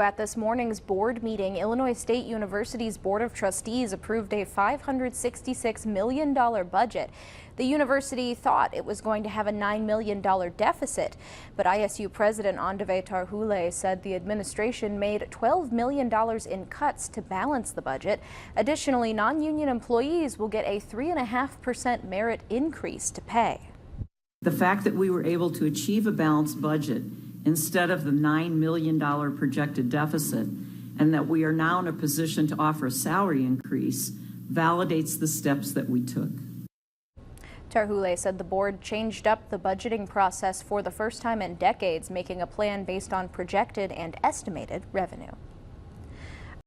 At this morning's board meeting, Illinois State University's Board of Trustees approved a $566 million budget. The university thought it was going to have a $9 million deficit, but ISU President Andave Tarhule said the administration made $12 million in cuts to balance the budget. Additionally, non-union employees will get a 3.5% merit increase to pay. The fact that we were able to achieve a balanced budget instead of the $9 million projected deficit, and that we are now in a position to offer a salary increase, validates the steps that we took. Tarhule said the board changed up the budgeting process for the first time in decades, making a plan based on projected and estimated revenue.